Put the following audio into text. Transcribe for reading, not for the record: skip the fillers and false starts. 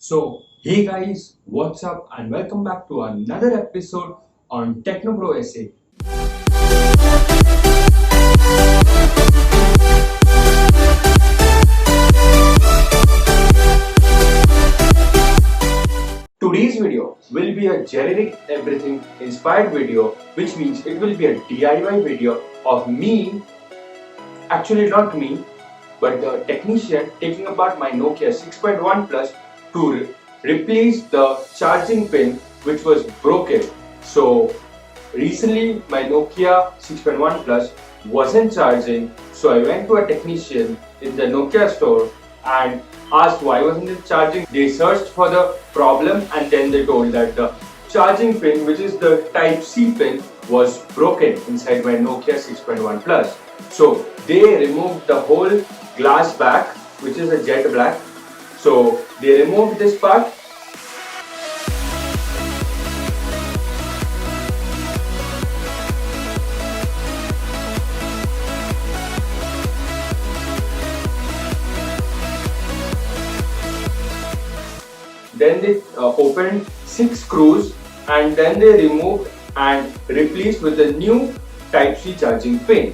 So, hey guys, what's up and welcome back to another episode on TechnoBroSA. Today's video will be a generic everything inspired video, which means it will be a DIY video of me, actually not me, but the technician taking apart my Nokia 6.1 Plus to replace the charging pin which was broken. So recently my Nokia 6.1 Plus wasn't charging, so I went to a technician in the Nokia store and asked why wasn't it charging. They searched for the problem and then they told that the charging pin, which is the type C pin, was broken inside my Nokia 6.1 Plus. So they removed the whole glass back, which is a jet black. So they removed this part. Then they opened 6 screws and then they removed and replaced with a new Type-C charging pin.